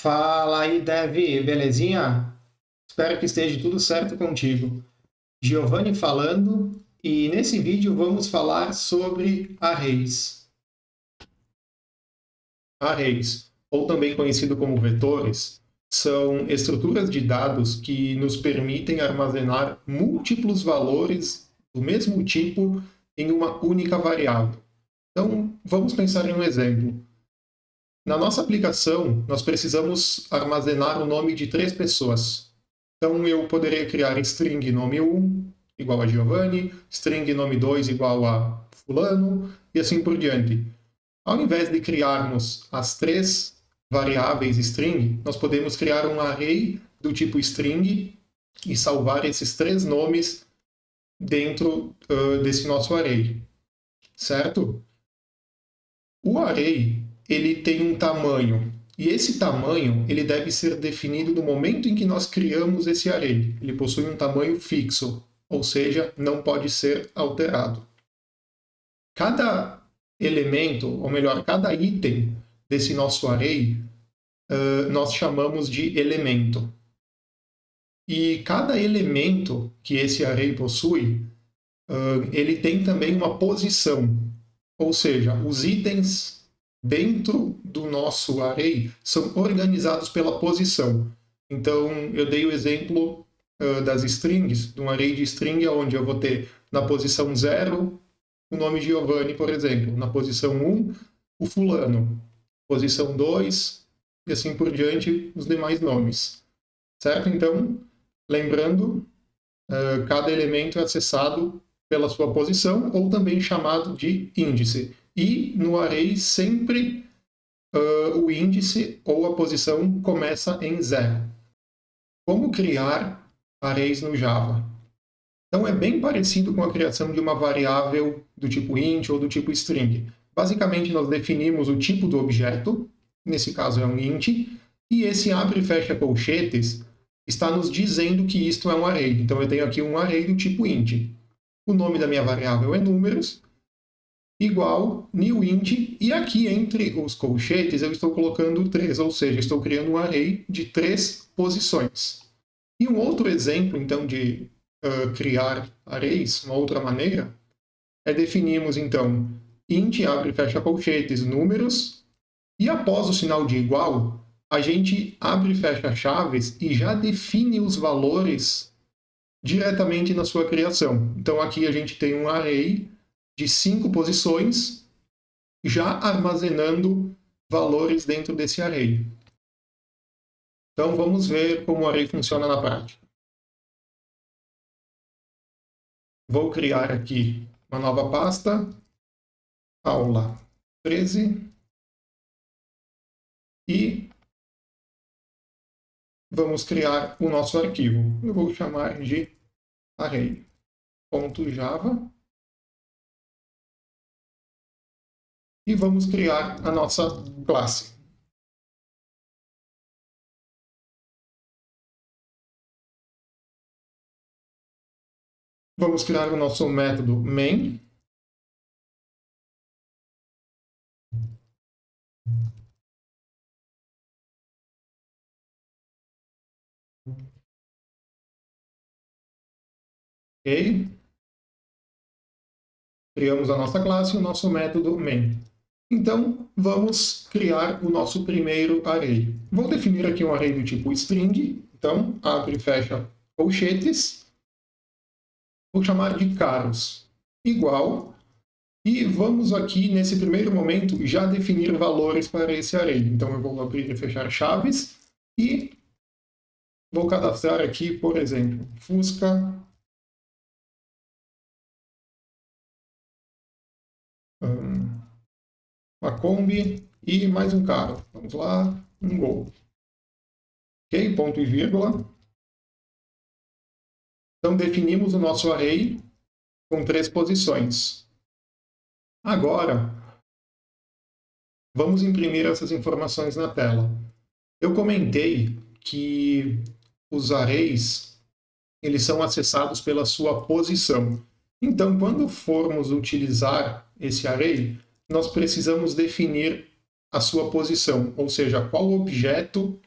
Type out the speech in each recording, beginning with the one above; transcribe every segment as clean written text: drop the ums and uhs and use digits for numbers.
Fala aí, Dev, belezinha? Espero que esteja tudo certo contigo. Giovanni falando, e nesse vídeo vamos falar sobre arrays. Arrays, ou também conhecido como vetores, são estruturas de dados que nos permitem armazenar múltiplos valores do mesmo tipo em uma única variável. Então, vamos pensar em um exemplo. Na nossa aplicação, nós precisamos armazenar o nome de 3 pessoas. Então, eu poderia criar string nome 1 igual a Giovanni, string nome 2 igual a fulano, e assim por diante. Ao invés de criarmos as 3 variáveis string, nós podemos criar um array do tipo string e salvar esses 3 nomes dentro desse nosso array, certo? O array ele tem um tamanho, e esse tamanho ele deve ser definido no momento em que nós criamos esse array. Ele possui um tamanho fixo, ou seja, não pode ser alterado. Cada elemento, ou melhor, cada item desse nosso array, nós chamamos de elemento. E cada elemento que esse array possui, ele tem também uma posição, ou seja, os itens dentro do nosso array são organizados pela posição. Então, eu dei o exemplo das strings, de um array de string, onde eu vou ter na posição 0 o nome Giovanni, por exemplo, na posição 1 o fulano, posição 2 e assim por diante os demais nomes. Certo? Então, lembrando, cada elemento é acessado pela sua posição ou também chamado de índice. E no array sempre o índice ou a posição começa em 0. Como criar arrays no Java? Então é bem parecido com a criação de uma variável do tipo int ou do tipo string. Basicamente nós definimos o tipo do objeto, nesse caso é um int, e esse abre e fecha colchetes está nos dizendo que isto é um array. Então eu tenho aqui um array do tipo int. O nome da minha variável é números, igual newInt, e aqui entre os colchetes eu estou colocando 3, ou seja, estou criando um array de 3 posições. E um outro exemplo, então, de criar arrays, uma outra maneira, é definirmos, então, int, abre e fecha colchetes, números, e após o sinal de igual, a gente abre e fecha chaves e já define os valores diretamente na sua criação. Então, aqui a gente tem um array de 5 posições, já armazenando valores dentro desse array. Então, vamos ver como o array funciona na prática. Vou criar aqui uma nova pasta, aula 13, e vamos criar o nosso arquivo. Eu vou chamar de array.java. E vamos criar a nossa classe. Vamos criar o nosso método main. Ok. Criamos a nossa classe e o nosso método main. Então, vamos criar o nosso primeiro array. Vou definir aqui um array do tipo string. Então, abre e fecha colchetes. Vou chamar de caros igual. E vamos aqui, nesse primeiro momento, já definir valores para esse array. Então, eu vou abrir e fechar chaves. E vou cadastrar aqui, por exemplo, Fusca. Uma Kombi e mais um carro. Vamos lá, um Gol. Ok? Ponto e vírgula. Então, definimos o nosso array com 3 posições. Agora, vamos imprimir essas informações na tela. Eu comentei que os arrays eles são acessados pela sua posição. Então, quando formos utilizar esse array, nós precisamos definir a sua posição, ou seja, qual objeto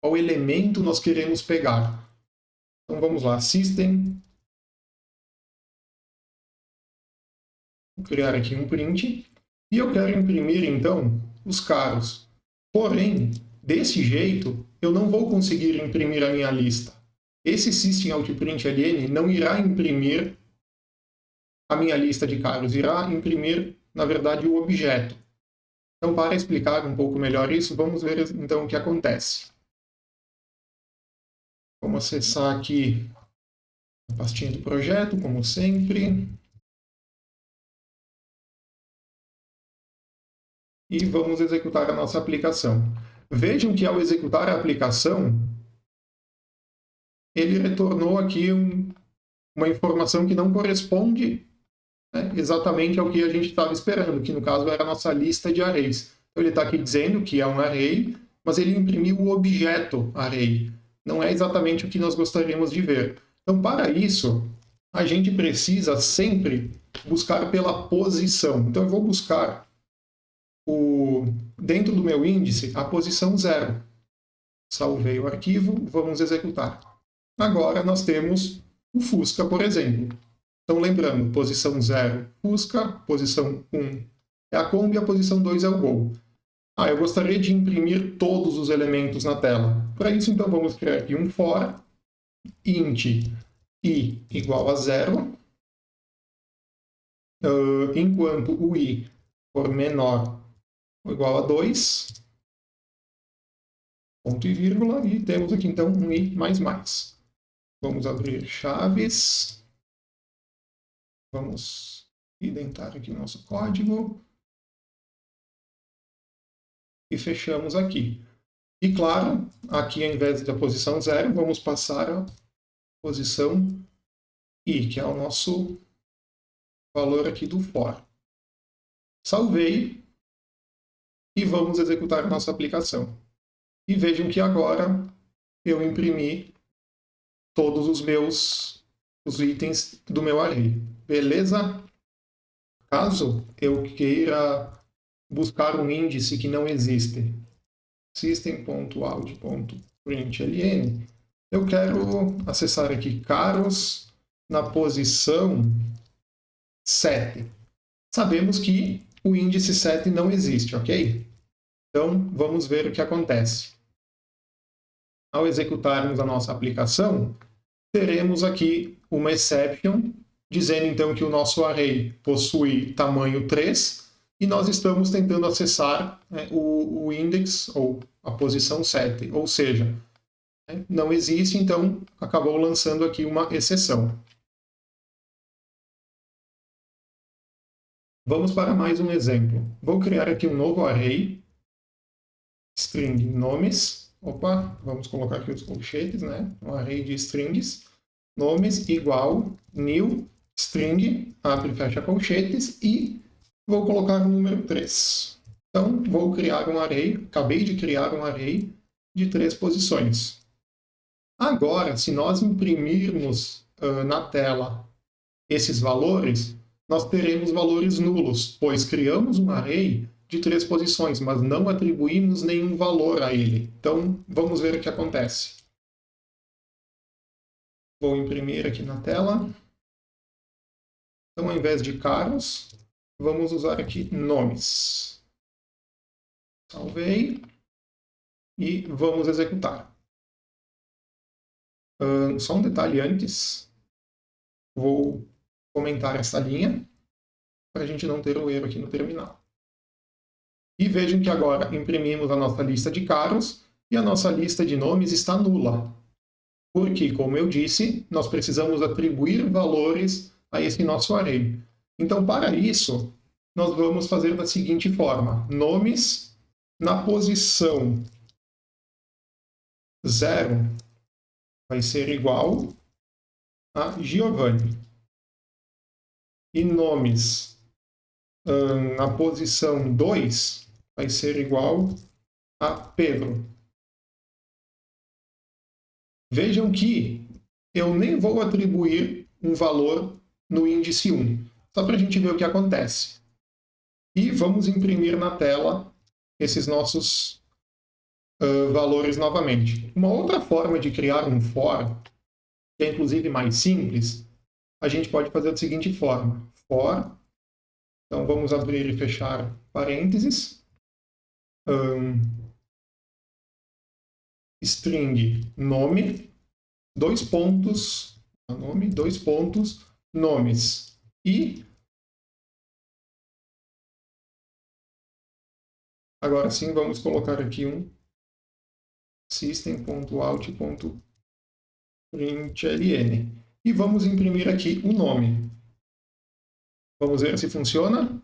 qual elemento nós queremos pegar. Então vamos lá, System. Vou criar aqui um print. E eu quero imprimir, então, os caros. Porém, desse jeito, eu não vou conseguir imprimir a minha lista. Esse System.out.println não irá imprimir a minha lista de caros, irá imprimir, na verdade, o objeto. Então, para explicar um pouco melhor isso, vamos ver então o que acontece. Vamos acessar aqui a pastinha do projeto, como sempre. E vamos executar a nossa aplicação. Vejam que ao executar a aplicação, ele retornou aqui uma informação que não corresponde, né, exatamente ao que a gente estava esperando, que no caso era a nossa lista de arrays. Então ele está aqui dizendo que é um array, mas ele imprimiu o objeto array. Não é exatamente o que nós gostaríamos de ver. Então, para isso, a gente precisa sempre buscar pela posição. Então eu vou buscar dentro do meu índice a posição 0. Salvei o arquivo, vamos executar. Agora nós temos o Fusca, por exemplo. Então lembrando, posição 0 Fusca, posição 1 é a Kombi, a posição 2 é o Gol. Eu gostaria de imprimir todos os elementos na tela. Para isso, então, vamos criar aqui um for int i igual a 0, enquanto o i for menor ou igual a 2, ponto e vírgula, e temos aqui então um i mais mais. Vamos abrir chaves, vamos indentar aqui o nosso código, e fechamos aqui. E claro, aqui ao invés da posição 0, vamos passar a posição i, que é o nosso valor aqui do for. Salvei. E vamos executar nossa aplicação. E vejam que agora eu imprimi todos os itens do meu array. Beleza? Caso eu queira buscar um índice que não existe, system.out.println, eu quero acessar aqui caros na posição 7. Sabemos que o índice 7 não existe, ok? Então, vamos ver o que acontece. Ao executarmos a nossa aplicação, teremos aqui uma exception, dizendo então que o nosso array possui tamanho 3, e nós estamos tentando acessar, né, o index, ou a posição 7. Ou seja, né, não existe, então acabou lançando aqui uma exceção. Vamos para mais um exemplo. Vou criar aqui um novo array, string nomes. Vamos colocar aqui os colchetes, né? Um array de strings. Nomes igual new string, abre e fecha colchetes, e vou colocar o número 3. Então, vou criar um array, acabei de criar um array de 3 posições. Agora, se nós imprimirmos na tela esses valores, nós teremos valores nulos, pois criamos um array de 3 posições, mas não atribuímos nenhum valor a ele. Então, vamos ver o que acontece. Vou imprimir aqui na tela. Então, ao invés de caros, vamos usar aqui nomes. Salvei. E vamos executar. Só um detalhe antes. Vou comentar essa linha, para a gente não ter o erro aqui no terminal. E vejam que agora imprimimos a nossa lista de caros e a nossa lista de nomes está nula. Porque, como eu disse, nós precisamos atribuir valores a esse nosso array. Então, para isso, nós vamos fazer da seguinte forma. Nomes na posição 0 vai ser igual a Giovanni. E nomes na posição 2 vai ser igual a Pedro. Vejam que eu nem vou atribuir um valor no índice 1, só para a gente ver o que acontece. E vamos imprimir na tela esses nossos valores novamente. Uma outra forma de criar um for, que é inclusive mais simples, a gente pode fazer da seguinte forma. For, então vamos abrir e fechar parênteses. String nome, dois pontos, nomes. E agora sim vamos colocar aqui um system.out.println e vamos imprimir aqui o nome. Vamos ver se funciona.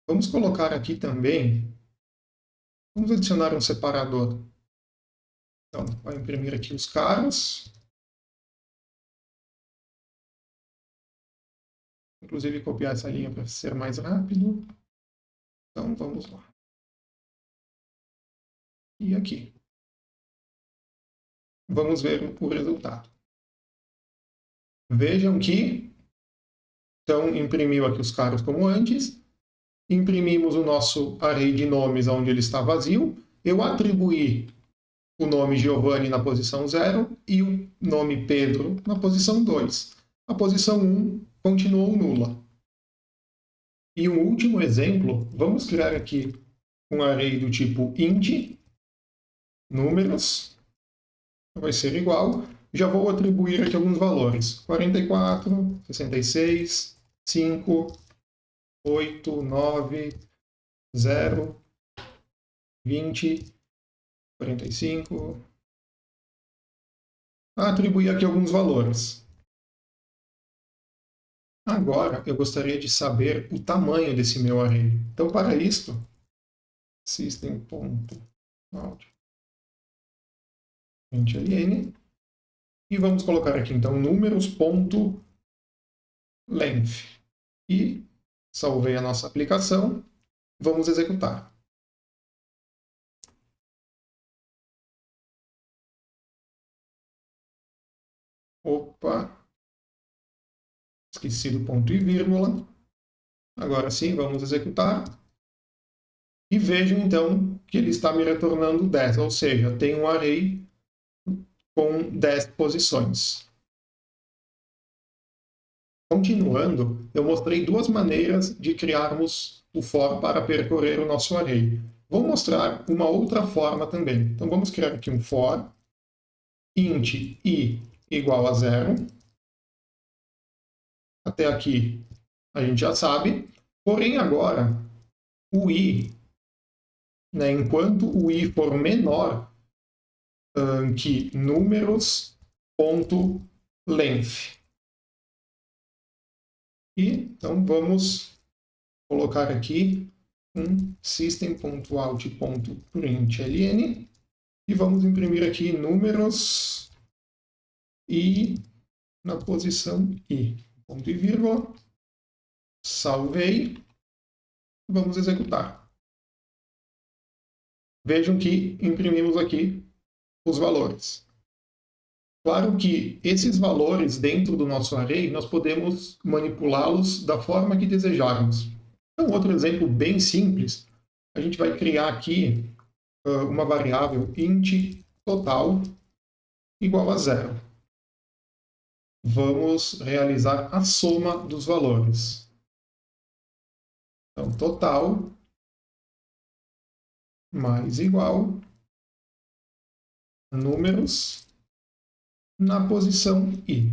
Vamos colocar aqui também, vamos adicionar um separador. Então, vai imprimir aqui os caras. Inclusive, copiar essa linha para ser mais rápido. Então, vamos lá. E aqui. Vamos ver o resultado. Vejam que, então, imprimiu aqui os caras como antes. Imprimimos o nosso array de nomes onde ele está vazio. Eu atribuí o nome Giovanni na posição 0 e o nome Pedro na posição 2. A posição 1 continuou nula. E um último exemplo, vamos criar aqui um array do tipo int, números, vai ser igual. Já vou atribuir aqui alguns valores. 44, 66, 5, 8, 9, 0, 20, 45. Atribuir aqui alguns valores. Agora, eu gostaria de saber o tamanho desse meu array. Então, para isto, system.out.println e vamos colocar aqui, então, números.length. E salvei a nossa aplicação. Vamos executar. Opa! Esqueci do ponto e vírgula. Agora sim, vamos executar. E vejam, então, que ele está me retornando 10, ou seja, tem um array com 10 posições. Continuando, eu mostrei duas maneiras de criarmos o for para percorrer o nosso array. Vou mostrar uma outra forma também. Então vamos criar aqui um for int i igual a 0. Até aqui a gente já sabe. Porém agora o i, enquanto o i for menor que números.length. E então vamos colocar aqui um system.out.println e vamos imprimir aqui números e na posição i, ponto e vírgula, salvei, vamos executar. Vejam que imprimimos aqui os valores. Claro que esses valores dentro do nosso array, nós podemos manipulá-los da forma que desejarmos. Então, outro exemplo bem simples, a gente vai criar aqui uma variável int total igual a 0. Vamos realizar a soma dos valores. Então, total mais igual números na posição i.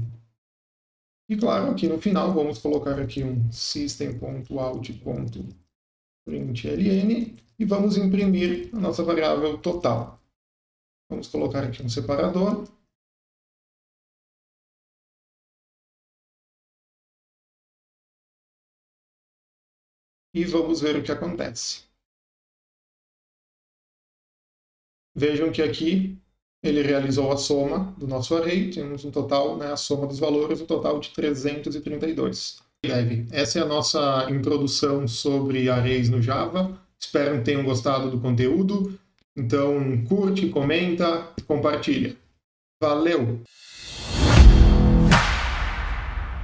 E claro, aqui no final vamos colocar aqui um system.out.println e vamos imprimir a nossa variável total. Vamos colocar aqui um separador. E vamos ver o que acontece. Vejam que aqui ele realizou a soma do nosso array, temos um total, a soma dos valores, um total de 332. Essa é a nossa introdução sobre arrays no Java. Espero que tenham gostado do conteúdo. Então, curte, comenta, compartilha. Valeu!